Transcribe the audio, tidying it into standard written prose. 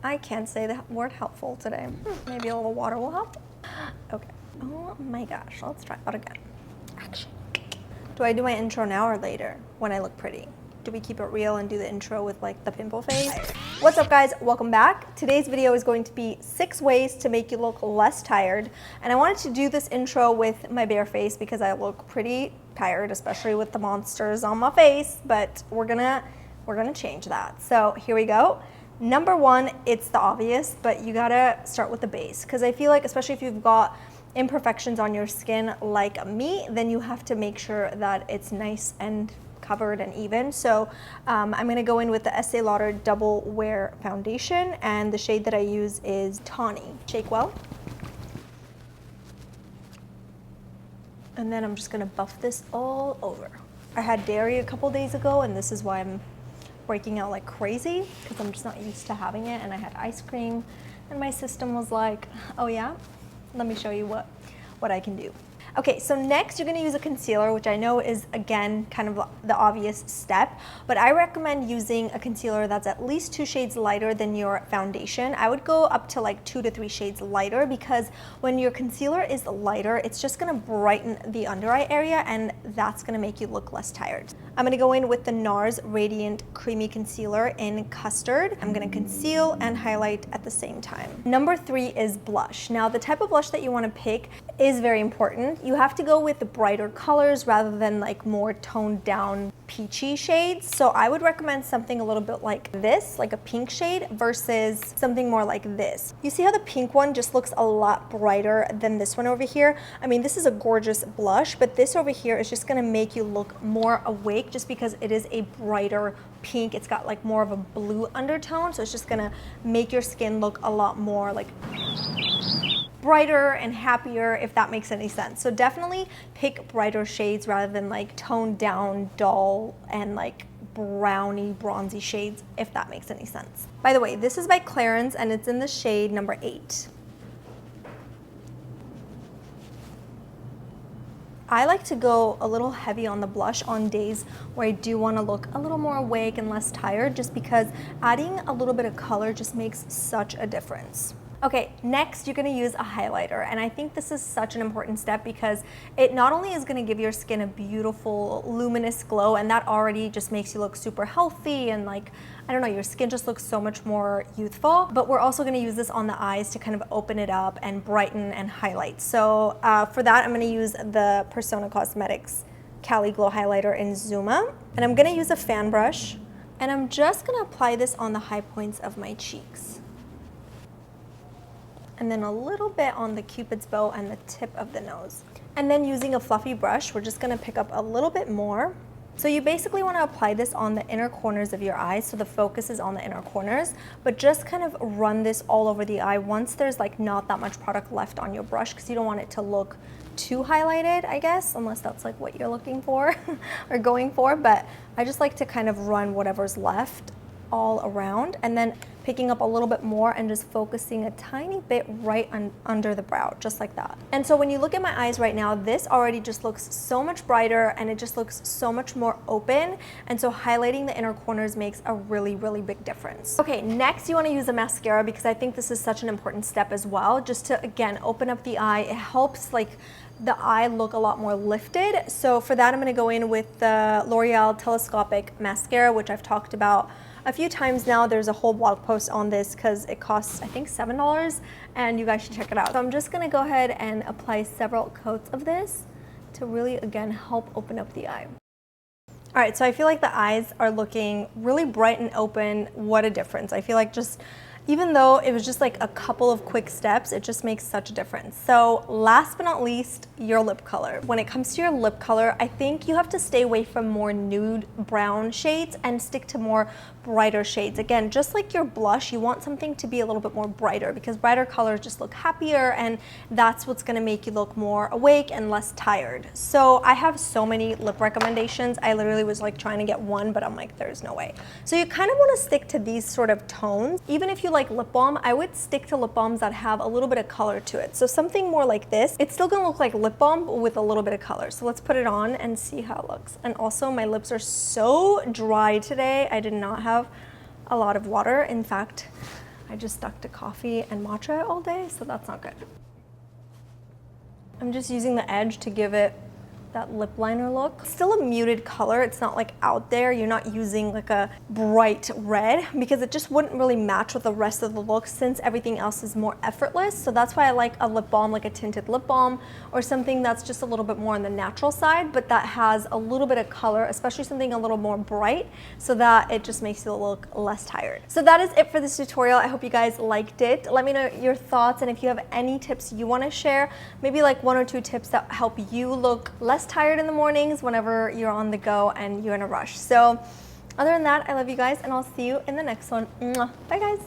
I can't say the word helpful today. Maybe a little water will help. Okay. Oh my gosh, let's try that again. Action. Do I do my intro now or later when I look pretty? Do we keep it real and do the intro with like the pimple face? What's up guys, welcome back. Today's video is going to be 6 ways to make you look less tired. And I wanted to do this intro with my bare face because I look pretty tired, especially with the monsters on my face, but we're gonna change that. So here we go. Number 1, it's the obvious, but you gotta start with the base because I feel like, especially if you've got imperfections on your skin like me, then you have to make sure that it's nice and covered and even. So I'm gonna go in with the Estee Lauder Double Wear Foundation, and the shade that I use is Tawny. Shake well. And then I'm just gonna buff this all over. I had dairy a couple days ago, and this is why I'm breaking out like crazy, because I'm just not used to having it. And I had ice cream, and my system was like, oh yeah, let me show you what I can do. Okay, so next you're gonna use a concealer, which I know is, again, kind of the obvious step, but I recommend using a concealer that's at least 2 shades lighter than your foundation. I would go up to like 2 to 3 shades lighter, because when your concealer is lighter, it's just gonna brighten the under eye area, and that's gonna make you look less tired. I'm gonna go in with the Nars Radiant Creamy Concealer in Custard. I'm gonna conceal and highlight at the same time. Number 3 is blush. Now, the type of blush that you wanna pick is very important. You have to go with the brighter colors rather than like more toned down peachy shades. So I would recommend something a little bit like this, like a pink shade, versus something more like this. You see how the pink one just looks a lot brighter than this one over here? I mean, this is a gorgeous blush, but this over here is just gonna make you look more awake just because it is a brighter pink. It's got like more of a blue undertone, so it's just gonna make your skin look a lot more like brighter and happier, if that makes any sense. So definitely pick brighter shades rather than like toned down, dull, and like browny, bronzy shades, if that makes any sense. By the way, this is by Clarins, and it's in the shade number 8. I like to go a little heavy on the blush on days where I do want to look a little more awake and less tired, just because adding a little bit of color just makes such a difference. Okay, next you're gonna use a highlighter, and I think this is such an important step because it not only is gonna give your skin a beautiful luminous glow, and that already just makes you look super healthy and like, I don't know, your skin just looks so much more youthful, but we're also gonna use this on the eyes to kind of open it up and brighten and highlight. So for that, I'm gonna use the Persona Cosmetics Cali Glow Highlighter in Zuma, and I'm gonna use a fan brush, and I'm just gonna apply this on the high points of my cheeks. And then a little bit on the cupid's bow and the tip of the nose. And then using a fluffy brush, we're just gonna pick up a little bit more. So you basically wanna apply this on the inner corners of your eyes, so the focus is on the inner corners, but just kind of run this all over the eye once there's like not that much product left on your brush, because you don't want it to look too highlighted, I guess, unless that's like what you're looking for or going for. But I just like to kind of run whatever's left all around, and then picking up a little bit more and just focusing a tiny bit right under the brow, just like that. And so when you look at my eyes right now, this already just looks so much brighter, and it just looks so much more open, and so highlighting the inner corners makes a really, really big difference. Okay, next you want to use a mascara, because I think this is such an important step as well, just to, again, open up the eye. It helps like the eye look a lot more lifted. So for that, I'm going to go in with the L'Oreal Telescopic Mascara, which I've talked about a few times now. There's a whole blog post on this because it costs, I think, $7, and you guys should check it out. So I'm just gonna go ahead and apply several coats of this to really, again, help open up the eye. All right, so I feel like the eyes are looking really bright and open. What a difference. I feel like just, even though it was just like a couple of quick steps, it just makes such a difference. So last but not least, your lip color. When it comes to your lip color, I think you have to stay away from more nude brown shades and stick to more brighter shades. Again, just like your blush, you want something to be a little bit more brighter, because brighter colors just look happier, and that's what's gonna make you look more awake and less tired. So I have so many lip recommendations. I literally was like trying to get one, but I'm like, there's no way. So you kind of wanna stick to these sort of tones. Even if you like lip balm, I would stick to lip balms that have a little bit of color to it. So something more like this. It's still gonna look like lip balm, but with a little bit of color. So let's put it on and see how it looks. And also, my lips are so dry today. I did not have a lot of water. In fact, I just stuck to coffee and matcha all day, so that's not good. I'm just using the edge to give it that lip liner look. Still a muted color, it's not like out there. You're not using like a bright red because it just wouldn't really match with the rest of the look since everything else is more effortless. So that's why I like a lip balm, like a tinted lip balm or something that's just a little bit more on the natural side, but that has a little bit of color, especially something a little more bright, so that it just makes you look less tired. So that is it for this tutorial. I hope you guys liked it. Let me know your thoughts, and if you have any tips you want to share, maybe like 1 or 2 tips that help you look less tired in the mornings whenever you're on the go and you're in a rush. So other than that, I love you guys, and I'll see you in the next one. Mwah. Bye guys.